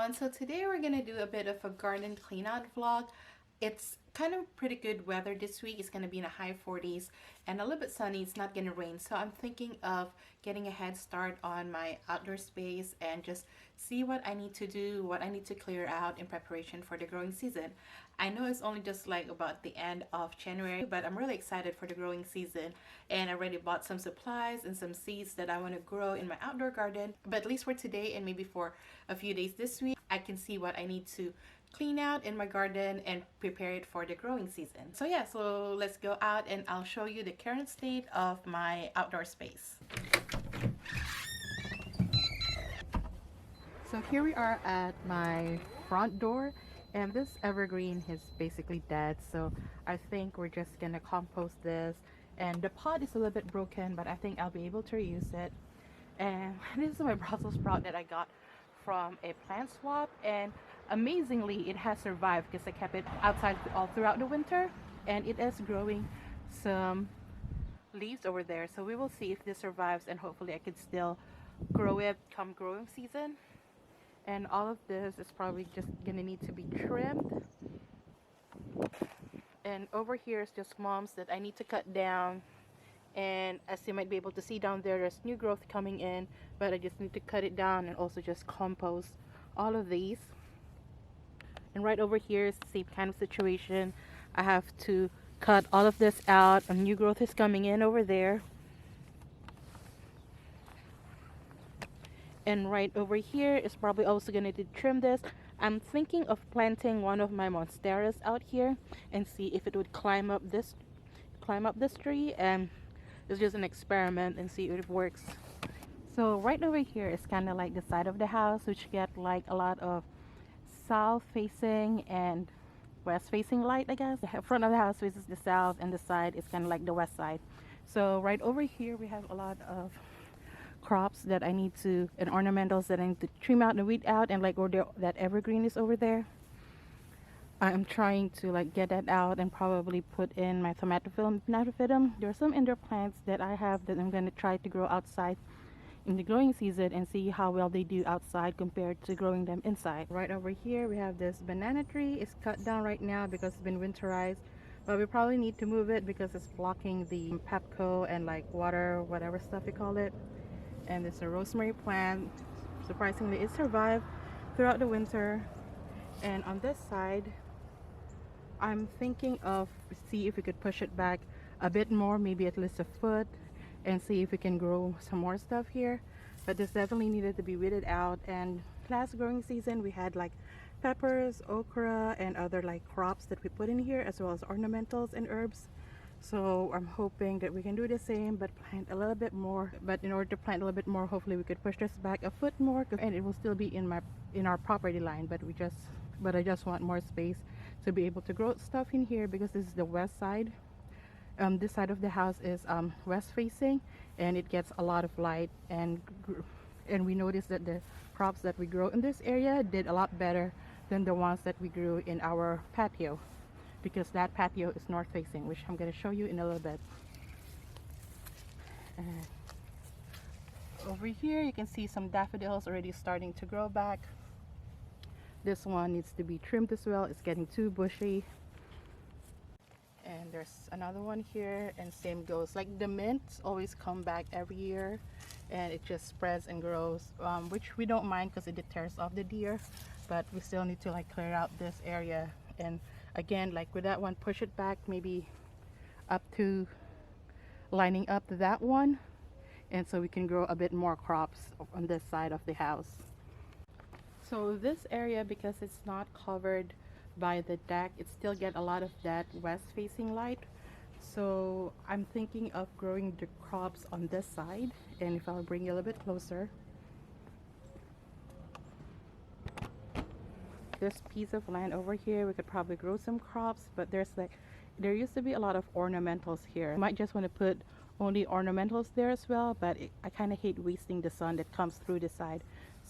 everyone. So today we're gonna do a bit of a garden clean out vlog. It's kind of pretty good weather this week. It's gonna be in the high 40s and a little bit sunny. It's not gonna rain. So I'm thinking of getting a head start on my outdoor space and just see what I need to do, what I need to clear out in preparation for the growing season. I know it's only just like about the end of January, but I'm really excited for the growing season, and I already bought some supplies and some seeds that I want to grow in my outdoor garden. But at least for today and maybe for a few days this week, I can see what I need to clean out in my garden and prepare it for the growing season. So yeah, so let's go out and I'll show you the current state of my outdoor space. So here we are at my front door, and this evergreen is basically dead, so I think we're just gonna compost this. And the pot is a little bit broken, but I think I'll be able to reuse it. And this is my Brussels sprout that I got from a plant swap, and amazingly it has survived because I kept it outside all throughout the winter, and it is growing some leaves over there. So we will see if this survives, and hopefully I could still grow it come growing season. And all of this is probably just gonna need to be trimmed. And over here is just moms that I need to cut down, and as you might be able to see down there, there's new growth coming in, but I just need to cut it down and also just compost all of these. And right over here is the same kind of situation. I have to cut all of this out, and new growth is coming in over there. And right over here is probably also going to trim this. I'm thinking of planting one of my monsteras out here and see if it would climb up this tree, and it's just an experiment and see if it works. So right over here is kind of like the side of the house, which get like a lot of south facing and west facing light, I guess. The front of the house faces the south and the side is kind of like the west side. So right over here we have a lot of crops that I need to, and ornamentals that I need to trim out and weed out, and like where that evergreen is over there, I'm trying to like get that out and probably put in my thaumatophyllum. There are some indoor plants that I have that I'm going to try to grow outside in the growing season and see how well they do outside compared to growing them inside. Right over here we have this banana tree. It's cut down right now because it's been winterized, but we probably need to move it because it's blocking the Pepco and like water, whatever stuff you call it. And it's a rosemary plant. Surprisingly, it survived throughout the winter. And on this side, I'm thinking of see if we could push it back a bit more, maybe at least a foot, and see if we can grow some more stuff here. But this definitely needed to be weeded out. And last growing season we had like peppers, okra, and other like crops that we put in here, as well as ornamentals and herbs. So I'm hoping that we can do the same but plant a little bit more. But in order to plant a little bit more, hopefully we could push this back a foot more, and it will still be in our property line, but I just want more space to be able to grow stuff in here because this is the west side. This side of the house is west facing, and it gets a lot of light, and we noticed that the crops that we grow in this area did a lot better than the ones that we grew in our patio, because that patio is north facing, which I'm going to show you in a little bit. And over here you can see some daffodils already starting to grow back. This one needs to be trimmed as well, it's getting too bushy. And there's another one here, and same goes. Like the mints always come back every year, and it just spreads and grows, which we don't mind because it deters off the deer, but we still need to like clear out this area. And again, like with that one, push it back maybe up to lining up to that one, and so we can grow a bit more crops on this side of the house. So this area, because it's not covered by the deck, it still get a lot of that west facing light. So I'm thinking of growing the crops on this side, and if I'll bring you a little bit closer, this piece of land over here, we could probably grow some crops, but there used to be a lot of ornamentals here. I might just want to put only ornamentals there as well, but I kind of hate wasting the sun that comes through the side.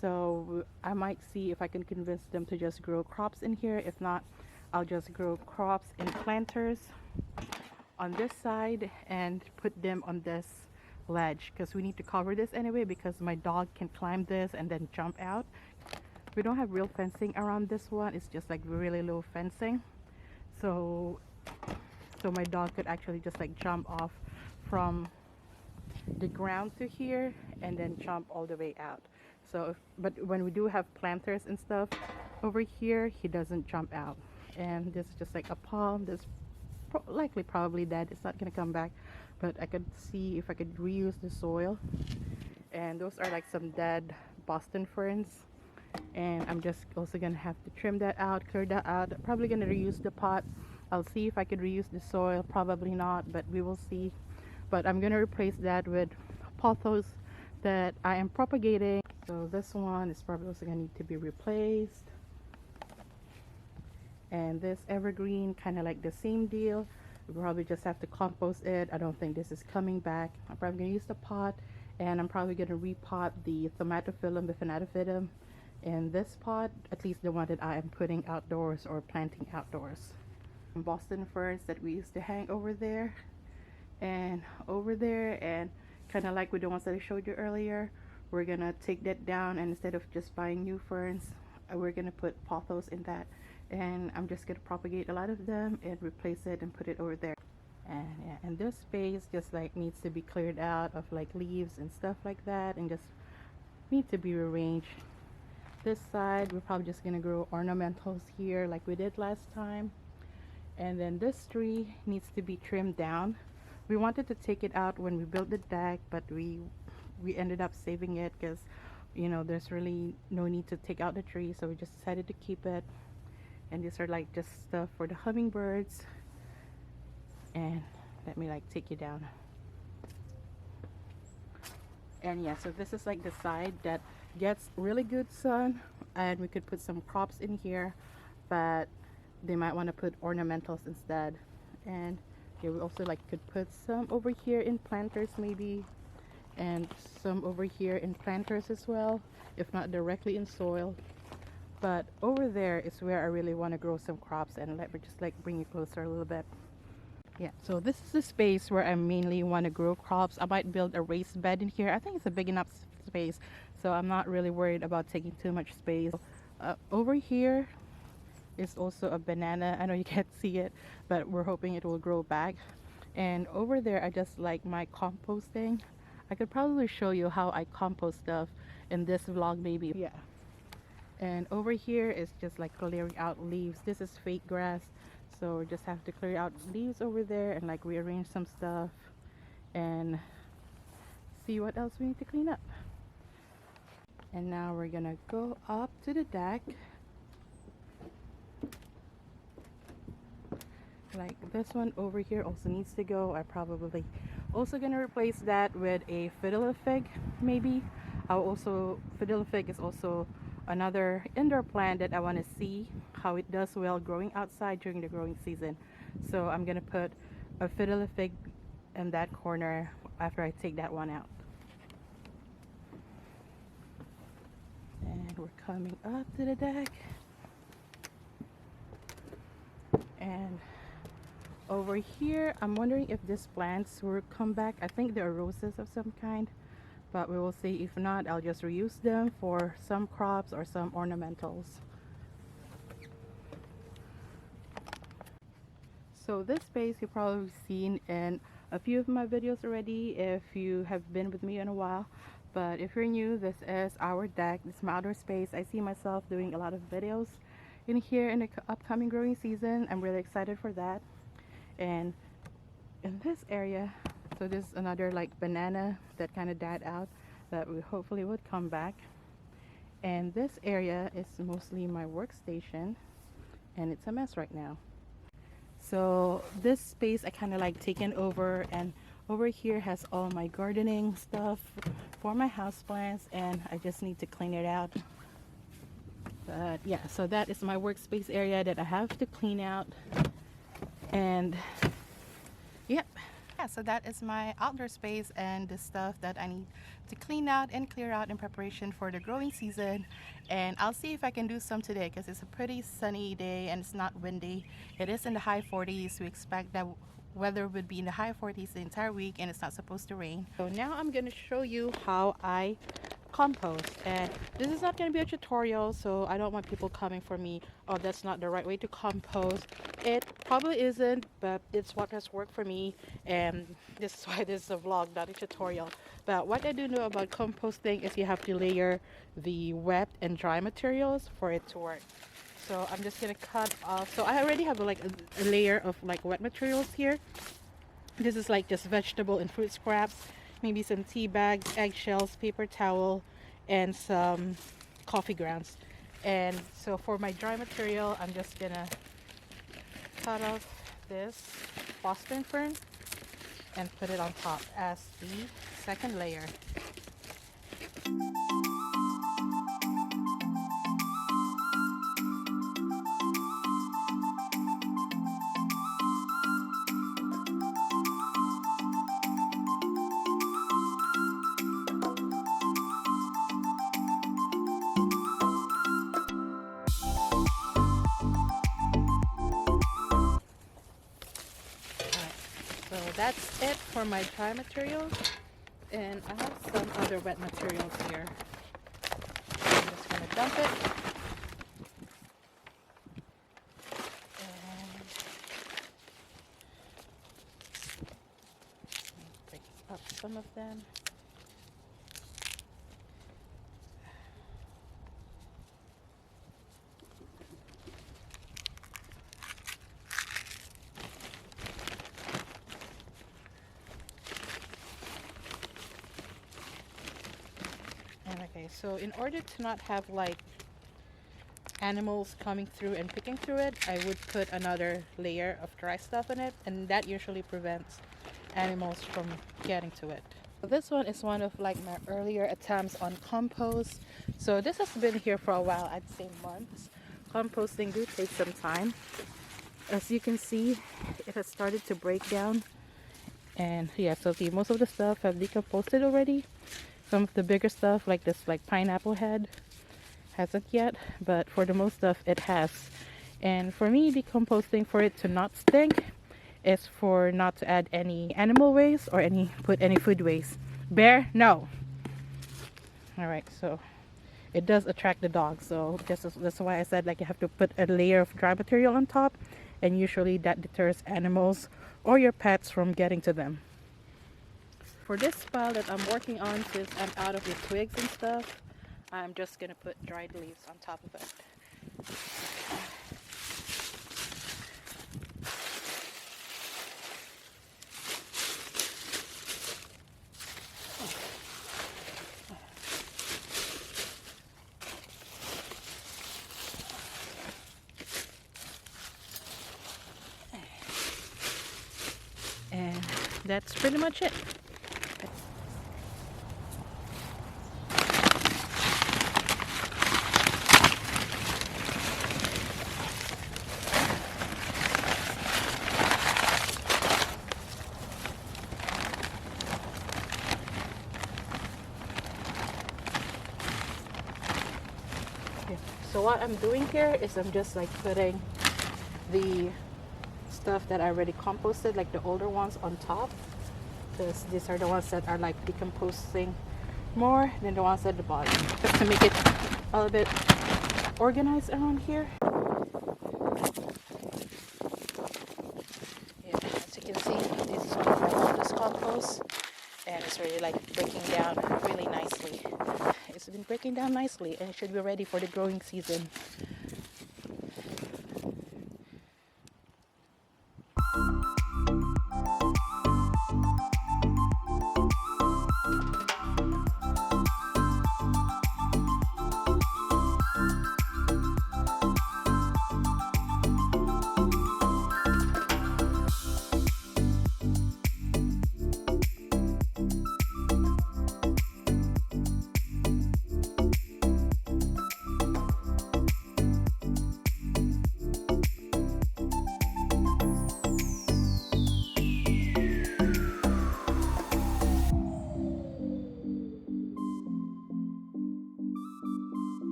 So I might see if I can convince them to just grow crops in here. If not, I'll just grow crops in planters on this side and put them on this ledge, because we need to cover this anyway because my dog can climb this and then jump out. we don't have real fencing around this one. It's just like really low fencing, so my dog could actually just like jump off from the ground to here and then jump all the way out. So but when we do have planters and stuff over here, he doesn't jump out. And this is just like a palm that's likely probably dead. It's not gonna come back, but I could see if I could reuse the soil. And those are like some dead Boston ferns, and I'm just also gonna have to trim that out, clear that out. Probably gonna reuse the pot. I'll see if I could reuse the soil. Probably not, but we will see. But I'm gonna replace that with pothos that I am propagating. So this one is probably also gonna need to be replaced. And this evergreen, kind of like the same deal. We probably just have to compost it. I don't think this is coming back. I'm probably gonna use the pot, and I'm probably gonna repot the thaumatophyllum, bipinnatifidum in this pot, at least the one that I am putting outdoors or planting outdoors. Boston ferns that we used to hang over there and over there, and kind of like with the ones that I showed you earlier, we're gonna take that down, and instead of just buying new ferns, we're gonna put pothos in that, and I'm just gonna propagate a lot of them and replace it and put it over there. And yeah, and this space just like needs to be cleared out of like leaves and stuff like that, and just need to be rearranged. This side we're probably just gonna grow ornamentals here like we did last time. And then this tree needs to be trimmed down. We wanted to take it out when we built the deck, but we ended up saving it because, you know, there's really no need to take out the tree, so we just decided to keep it. And these are like just stuff for the hummingbirds. And let me like take you down. And yeah, so this is like the side that gets really good sun, and we could put some crops in here, but they might want to put ornamentals instead. And yeah, we also like could put some over here in planters maybe, and some over here in planters as well, if not directly in soil. But over there is where I really want to grow some crops, and let me just like bring you closer a little bit. Yeah, so this is the space where I mainly want to grow crops. I might build a raised bed in here. I think it's a big enough space, so I'm not really worried about taking too much space. Over here is also a banana. I know you can't see it, but we're hoping it will grow back. And over there I just like my composting. I could probably show you how I compost stuff in this vlog maybe. Yeah. And over here is just like clearing out leaves. This is fake grass, so we just have to clear out leaves over there and like rearrange some stuff and see what else we need to clean up. And now we're gonna go up to the deck. Like this one over here also needs to go. I probably also gonna replace that with a fiddle fig maybe. Fiddle fig is also another indoor plant that I want to see how it does well growing outside during the growing season. So I'm gonna put a fiddle fig in that corner after I take that one out. And we're coming up to the deck, and over here I'm wondering if these plants will come back. I think they're roses of some kind, but we will see. If not, I'll just reuse them for some crops or some ornamentals. So this space you've probably seen in a few of my videos already if you have been with me in a while. But if you're new, this is our deck. This is my outdoor space. I see myself doing a lot of videos in here in the upcoming growing season. I'm really excited for that. And in this area, so this is another like banana that kind of died out that we hopefully would come back. And this area is mostly my workstation, and it's a mess right now. So this space I kind of like taken over, and over here has all my gardening stuff for my houseplants, and I just need to clean it out. But yeah, so that is my workspace area that I have to clean out. And yep, yeah, so that is my outdoor space and the stuff that I need to clean out and clear out in preparation for the growing season. And I'll see if I can do some today because it's a pretty sunny day and it's not windy. It is in the high 40s. We expect that weather would be in the high 40s the entire week, and it's not supposed to rain. So now I'm going to show you how I compost. And this is not going to be a tutorial, so I don't want people coming for me, oh, that's not the right way to compost. It probably isn't, but it's what has worked for me, and this is why this is a vlog, not a tutorial. But what I do know about composting is you have to layer the wet and dry materials for it to work. So I'm just gonna cut off. So I already have like a layer of like wet materials here. This is like just vegetable and fruit scraps, maybe some tea bags, eggshells, paper towel, and some coffee grounds. And so for my dry material, I'm just gonna cut off this Boston fern and put it on top as the second layer. So that's it for my dry materials, and I have some other wet materials here. I'm just going to dump it, and pick up some of them. Okay, so in order to not have like animals coming through and picking through it, I would put another layer of dry stuff in it, and that usually prevents animals from getting to it. This one is one of like my earlier attempts on compost. So this has been here for a while, I'd say months. Composting do take some time. As you can see, it has started to break down, and yeah, so see, most of the stuff have decomposed already. Some of the bigger stuff, like this like pineapple head, hasn't yet, but for the most stuff it has. And for me, decomposting, for it to not stink, is for not to add any animal waste or put any food waste. Bear, no. All right, so it does attract the dogs, so that's why I said like you have to put a layer of dry material on top, and usually that deters animals or your pets from getting to them. For this pile that I'm working on, since I'm out of the twigs and stuff, I'm just gonna put dried leaves on top of it. And that's pretty much it. So what I'm doing here is I'm just like putting the stuff that I already composted, like the older ones, on top, because these are the ones that are like decomposing more than the ones at the bottom, just to make it a little bit organized around here. Yeah, as you can see, this is one of my oldest compost, and it's really like breaking down really nicely. It's been breaking down nicely, and it should be ready for the growing season.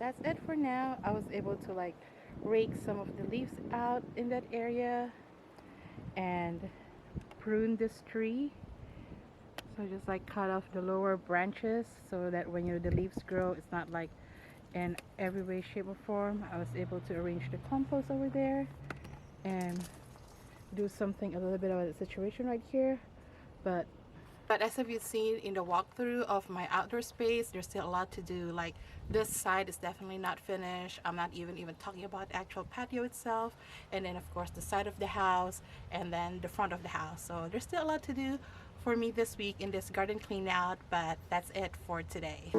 that's it for now. I was able to like rake some of the leaves out in that area and prune this tree. So just like cut off the lower branches so that when the leaves grow, it's not like in every way, shape, or form. I was able to arrange the compost over there and do something a little bit about the situation right here. But as have you seen in the walkthrough of my outdoor space, there's still a lot to do. Like this side is definitely not finished. I'm not even talking about the actual patio itself, and then of course the side of the house, and then the front of the house. So there's still a lot to do for me this week in this garden clean out, but that's it for today.